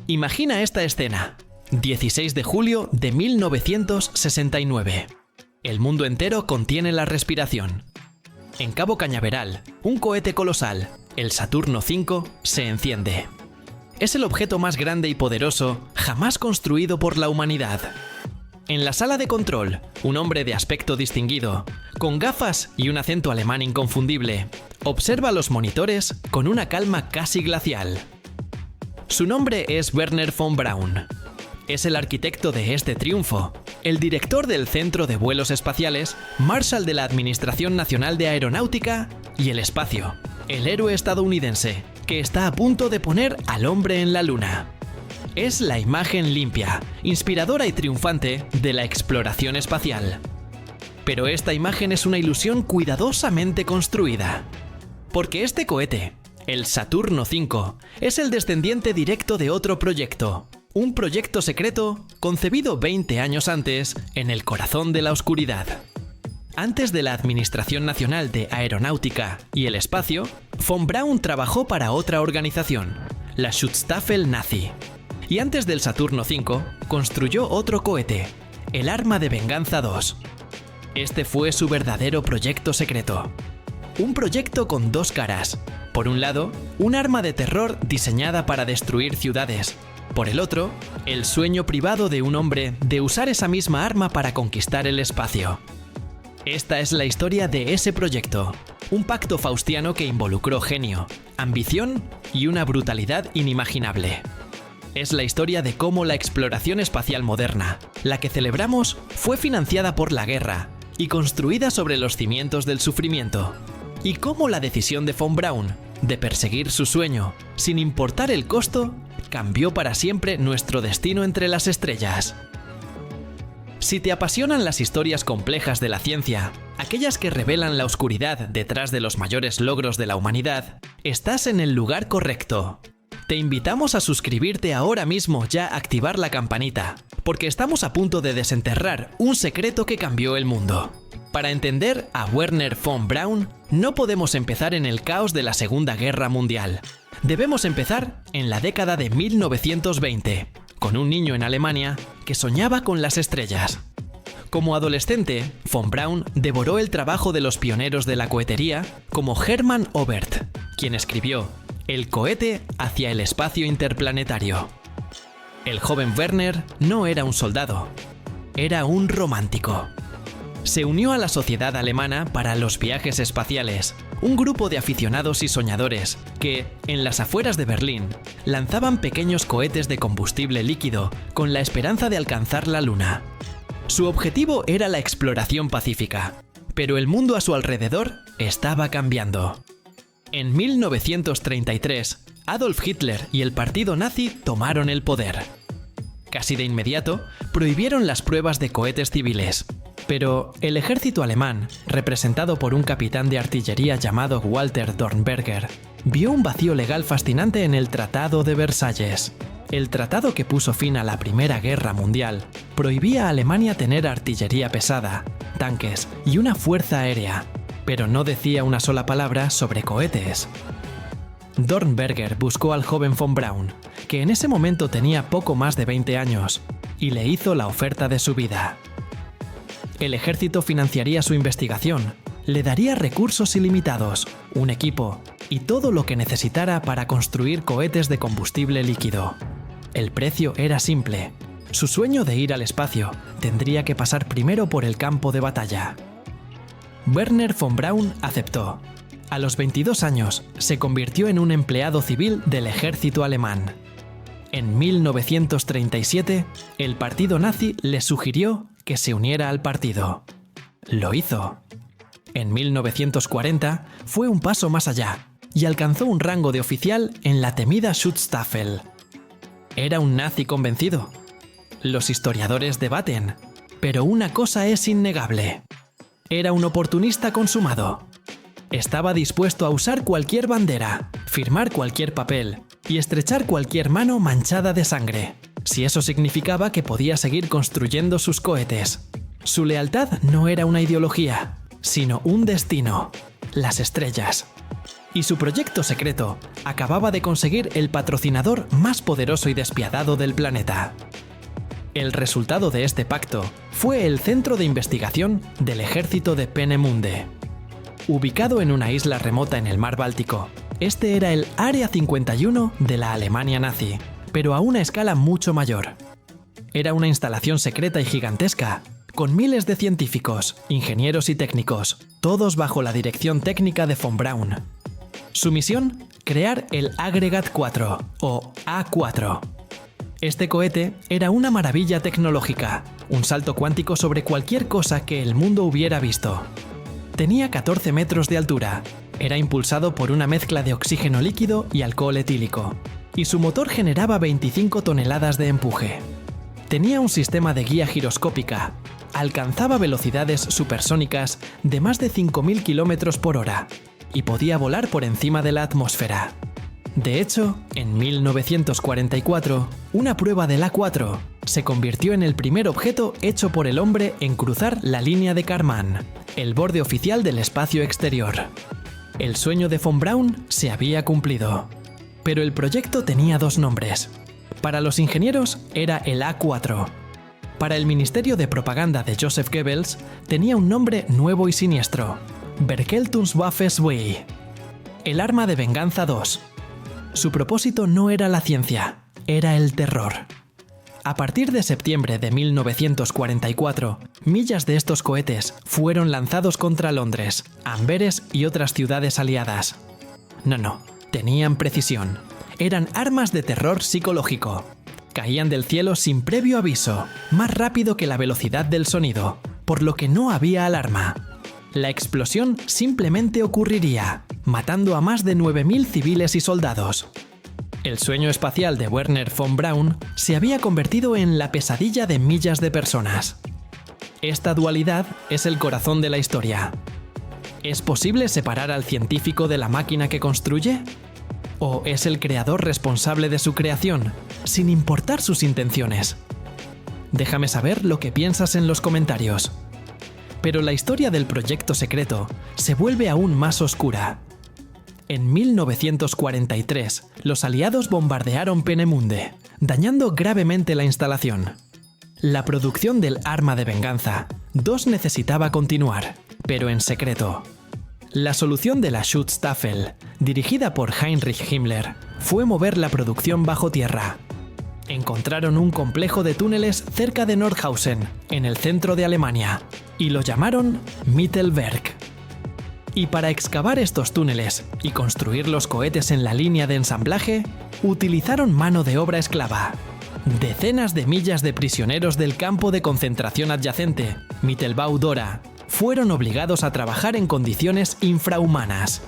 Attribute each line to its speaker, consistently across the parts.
Speaker 1: Imagina esta escena. 16 de julio de 1969. El mundo entero contiene la respiración. En Cabo Cañaveral, un cohete colosal, el Saturno V, se enciende. Es el objeto más grande y poderoso jamás construido por la humanidad. En la sala de control, un hombre de aspecto distinguido, con gafas y un acento alemán inconfundible, observa los monitores con una calma casi glacial. Su nombre es Wernher von Braun. Es el arquitecto de este triunfo, el director del Centro de Vuelos Espaciales, Marshal de la Administración Nacional de Aeronáutica y el Espacio, el héroe estadounidense que está a punto de poner al hombre en la Luna. Es la imagen limpia, inspiradora y triunfante de la exploración espacial. Pero esta imagen es una ilusión cuidadosamente construida. Porque este cohete, el Saturno V, es el descendiente directo de otro proyecto. Un proyecto secreto concebido 20 años antes en el corazón de la oscuridad. Antes de la Administración Nacional de Aeronáutica y el Espacio, von Braun trabajó para otra organización, la Schutzstaffel Nazi. Y antes del Saturno V, construyó otro cohete, el Arma de Venganza II. Este fue su verdadero proyecto secreto. Un proyecto con dos caras. Por un lado, un arma de terror diseñada para destruir ciudades. Por el otro, el sueño privado de un hombre de usar esa misma arma para conquistar el espacio. Esta es la historia de ese proyecto, un pacto faustiano que involucró genio, ambición y una brutalidad inimaginable. Es la historia de cómo la exploración espacial moderna, la que celebramos, fue financiada por la guerra y construida sobre los cimientos del sufrimiento. Y cómo la decisión de von Braun de perseguir su sueño, sin importar el costo, cambió para siempre nuestro destino entre las estrellas. Si te apasionan las historias complejas de la ciencia, aquellas que revelan la oscuridad detrás de los mayores logros de la humanidad, estás en el lugar correcto. Te invitamos a suscribirte ahora mismo ya a activar la campanita, porque estamos a punto de desenterrar un secreto que cambió el mundo. Para entender a Wernher von Braun, no podemos empezar en el caos de la Segunda Guerra Mundial. Debemos empezar en la década de 1920, con un niño en Alemania que soñaba con las estrellas. Como adolescente, von Braun devoró el trabajo de los pioneros de la cohetería como Hermann Oberth, quien escribió El cohete hacia el espacio interplanetario. El joven Werner no era un soldado, era un romántico. Se unió a la Sociedad Alemana para los Viajes Espaciales, un grupo de aficionados y soñadores que, en las afueras de Berlín, lanzaban pequeños cohetes de combustible líquido con la esperanza de alcanzar la Luna. Su objetivo era la exploración pacífica, pero el mundo a su alrededor estaba cambiando. En 1933, Adolf Hitler y el partido nazi tomaron el poder. Casi de inmediato, prohibieron las pruebas de cohetes civiles. Pero el ejército alemán, representado por un capitán de artillería llamado Walter Dornberger, vio un vacío legal fascinante en el Tratado de Versalles. El tratado que puso fin a la Primera Guerra Mundial prohibía a Alemania tener artillería pesada, tanques y una fuerza aérea, pero no decía una sola palabra sobre cohetes. Dornberger buscó al joven von Braun, que en ese momento tenía poco más de 20 años, y le hizo la oferta de su vida. El ejército financiaría su investigación, le daría recursos ilimitados, un equipo y todo lo que necesitara para construir cohetes de combustible líquido. El precio era simple. Su sueño de ir al espacio tendría que pasar primero por el campo de batalla. Wernher von Braun aceptó. A los 22 años se convirtió en un empleado civil del ejército alemán. En 1937, el partido nazi le sugirió que se uniera al partido. Lo hizo. En 1940 fue un paso más allá y alcanzó un rango de oficial en la temida Schutzstaffel. Era un nazi convencido. Los historiadores debaten, pero una cosa es innegable. Era un oportunista consumado. Estaba dispuesto a usar cualquier bandera, firmar cualquier papel y estrechar cualquier mano manchada de sangre, si eso significaba que podía seguir construyendo sus cohetes. Su lealtad no era una ideología, sino un destino: las estrellas. Y su proyecto secreto acababa de conseguir el patrocinador más poderoso y despiadado del planeta. El resultado de este pacto fue el Centro de Investigación del Ejército de Peenemünde. Ubicado en una isla remota en el mar Báltico, este era el Área 51 de la Alemania nazi, pero a una escala mucho mayor. Era una instalación secreta y gigantesca, con miles de científicos, ingenieros y técnicos, todos bajo la dirección técnica de von Braun. Su misión: crear el Agregat 4, o A4. Este cohete era una maravilla tecnológica, un salto cuántico sobre cualquier cosa que el mundo hubiera visto. Tenía 14 metros de altura, era impulsado por una mezcla de oxígeno líquido y alcohol etílico, y su motor generaba 25 toneladas de empuje. Tenía un sistema de guía giroscópica, alcanzaba velocidades supersónicas de más de 5.000 km por hora y podía volar por encima de la atmósfera. De hecho, en 1944, una prueba del A4 se convirtió en el primer objeto hecho por el hombre en cruzar la línea de Kármán, el borde oficial del espacio exterior. El sueño de von Braun se había cumplido. Pero el proyecto tenía dos nombres. Para los ingenieros era el A4. Para el Ministerio de Propaganda de Joseph Goebbels tenía un nombre nuevo y siniestro: Vergeltungswaffe 2, el arma de venganza 2. Su propósito no era la ciencia, era el terror. A partir de septiembre de 1944, millas de estos cohetes fueron lanzados contra Londres, Amberes y otras ciudades aliadas. No, tenían precisión. Eran armas de terror psicológico. Caían del cielo sin previo aviso, más rápido que la velocidad del sonido, por lo que no había alarma. La explosión simplemente ocurriría, matando a más de 9.000 civiles y soldados. El sueño espacial de Wernher von Braun se había convertido en la pesadilla de millas de personas. Esta dualidad es el corazón de la historia. ¿Es posible separar al científico de la máquina que construye? ¿O es el creador responsable de su creación, sin importar sus intenciones? Déjame saber lo que piensas en los comentarios. Pero la historia del proyecto secreto se vuelve aún más oscura. En 1943, los aliados bombardearon Peenemünde, dañando gravemente la instalación. La producción del arma de venganza 2 necesitaba continuar, pero en secreto. La solución de la Schutzstaffel, dirigida por Heinrich Himmler, fue mover la producción bajo tierra. Encontraron un complejo de túneles cerca de Nordhausen, en el centro de Alemania, y lo llamaron Mittelwerk. Y para excavar estos túneles y construir los cohetes en la línea de ensamblaje, utilizaron mano de obra esclava. Decenas de millas de prisioneros del campo de concentración adyacente, Mittelbau-Dora, fueron obligados a trabajar en condiciones infrahumanas.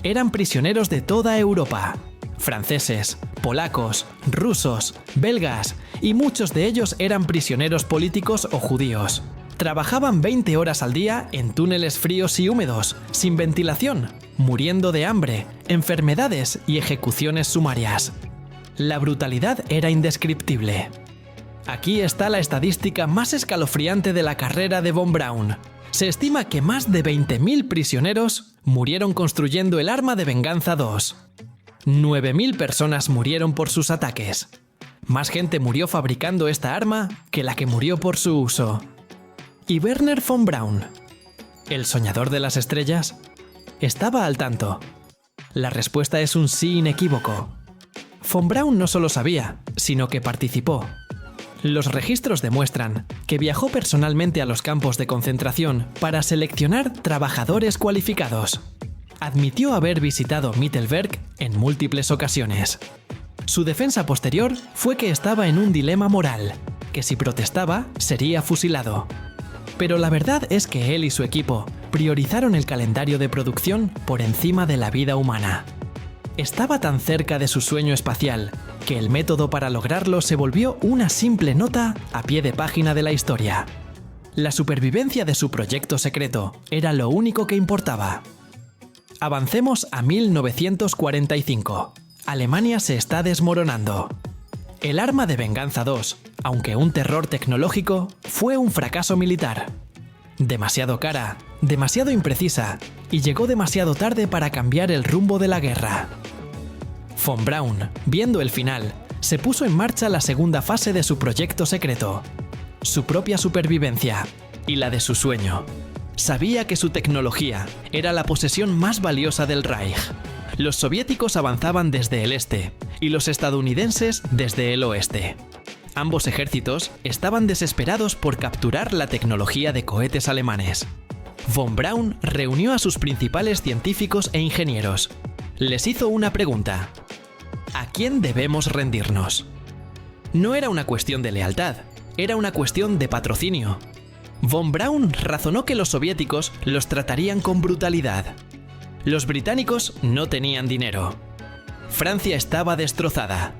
Speaker 1: Eran prisioneros de toda Europa, franceses, polacos, rusos, belgas, y muchos de ellos eran prisioneros políticos o judíos. Trabajaban 20 horas al día en túneles fríos y húmedos, sin ventilación, muriendo de hambre, enfermedades y ejecuciones sumarias. La brutalidad era indescriptible. Aquí está la estadística más escalofriante de la carrera de von Braun. Se estima que más de 20.000 prisioneros murieron construyendo el arma de venganza 2. 9.000 personas murieron por sus ataques. Más gente murió fabricando esta arma que la que murió por su uso. ¿Y Wernher von Braun, el soñador de las estrellas? ¿Estaba al tanto? La respuesta es un sí inequívoco. Von Braun no solo sabía, sino que participó. Los registros demuestran que viajó personalmente a los campos de concentración para seleccionar trabajadores cualificados. Admitió haber visitado Mittelwerk en múltiples ocasiones. Su defensa posterior fue que estaba en un dilema moral, que si protestaba sería fusilado. Pero la verdad es que él y su equipo priorizaron el calendario de producción por encima de la vida humana. Estaba tan cerca de su sueño espacial que el método para lograrlo se volvió una simple nota a pie de página de la historia. La supervivencia de su proyecto secreto era lo único que importaba. Avancemos a 1945. Alemania se está desmoronando. El arma de venganza 2, aunque un terror tecnológico, fue un fracaso militar. Demasiado cara demasiado imprecisa, y llegó demasiado tarde para cambiar el rumbo de la guerra. Von Braun, viendo el final, se puso en marcha la segunda fase de su proyecto secreto, su propia supervivencia y la de su sueño. Sabía que su tecnología era la posesión más valiosa del Reich. Los soviéticos avanzaban desde el este y los estadounidenses desde el oeste. Ambos ejércitos estaban desesperados por capturar la tecnología de cohetes alemanes. Von Braun reunió a sus principales científicos e ingenieros. Les hizo una pregunta: ¿a quién debemos rendirnos? No era una cuestión de lealtad, era una cuestión de patrocinio. Von Braun razonó que los soviéticos los tratarían con brutalidad. Los británicos no tenían dinero. Francia estaba destrozada.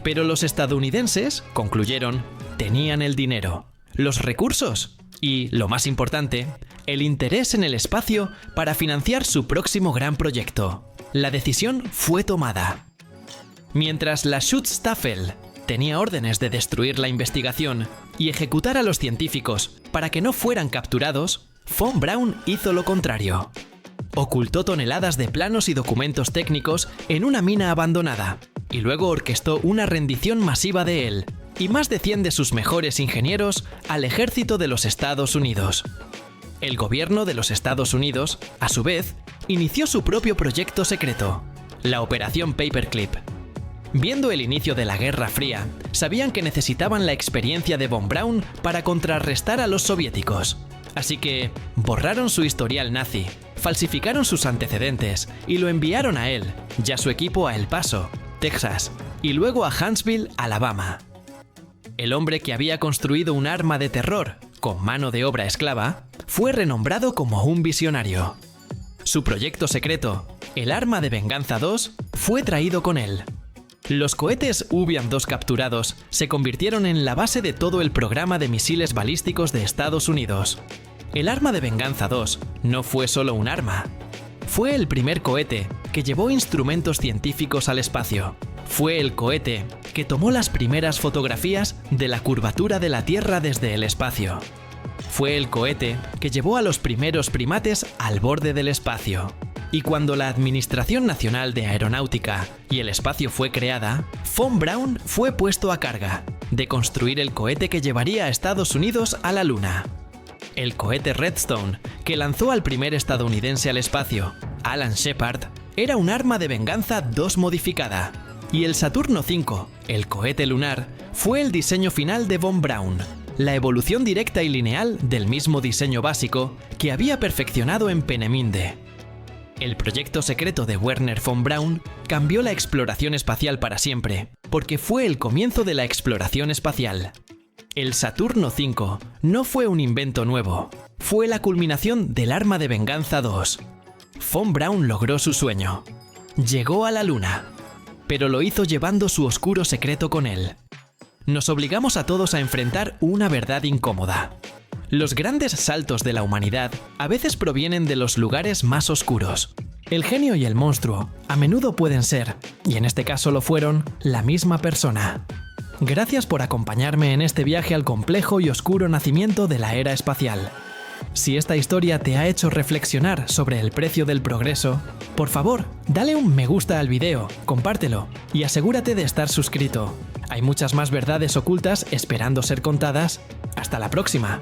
Speaker 1: Pero los estadounidenses, concluyeron, tenían el dinero, los recursos y, lo más importante, el interés en el espacio para financiar su próximo gran proyecto. La decisión fue tomada. Mientras la Schutzstaffel tenía órdenes de destruir la investigación y ejecutar a los científicos para que no fueran capturados, Von Braun hizo lo contrario. Ocultó toneladas de planos y documentos técnicos en una mina abandonada y luego orquestó una rendición masiva de él y más de 100 de sus mejores ingenieros al ejército de los Estados Unidos. El gobierno de los Estados Unidos, a su vez, inició su propio proyecto secreto, la Operación Paperclip. Viendo el inicio de la Guerra Fría, sabían que necesitaban la experiencia de Von Braun para contrarrestar a los soviéticos. Así que borraron su historial nazi, falsificaron sus antecedentes y lo enviaron a él y a su equipo a El Paso, Texas, y luego a Huntsville, Alabama. El hombre que había construido un arma de terror con mano de obra esclava fue renombrado como un visionario. Su proyecto secreto, el Arma de Venganza 2, fue traído con él. Los cohetes Ubian-2 capturados se convirtieron en la base de todo el programa de misiles balísticos de Estados Unidos. El Arma de Venganza 2 no fue solo un arma. Fue el primer cohete que llevó instrumentos científicos al espacio. Fue el cohete que tomó las primeras fotografías de la curvatura de la Tierra desde el espacio. Fue el cohete que llevó a los primeros primates al borde del espacio. Y cuando la Administración Nacional de Aeronáutica y el Espacio fue creada, Von Braun fue puesto a carga de construir el cohete que llevaría a Estados Unidos a la Luna. El cohete Redstone, que lanzó al primer estadounidense al espacio, Alan Shepard, era un arma de venganza 2 modificada. Y el Saturno V, el cohete lunar, fue el diseño final de Von Braun, la evolución directa y lineal del mismo diseño básico que había perfeccionado en Peenemünde. El proyecto secreto de Wernher von Braun cambió la exploración espacial para siempre, porque fue el comienzo de la exploración espacial. El Saturno V no fue un invento nuevo, fue la culminación del Arma de Venganza 2. Von Braun logró su sueño. Llegó a la Luna, pero lo hizo llevando su oscuro secreto con él. Nos obligamos a todos a enfrentar una verdad incómoda. Los grandes saltos de la humanidad a veces provienen de los lugares más oscuros. El genio y el monstruo a menudo pueden ser, y en este caso lo fueron, la misma persona. Gracias por acompañarme en este viaje al complejo y oscuro nacimiento de la era espacial. Si esta historia te ha hecho reflexionar sobre el precio del progreso, por favor, dale un me gusta al video, compártelo y asegúrate de estar suscrito. Hay muchas más verdades ocultas esperando ser contadas. ¡Hasta la próxima!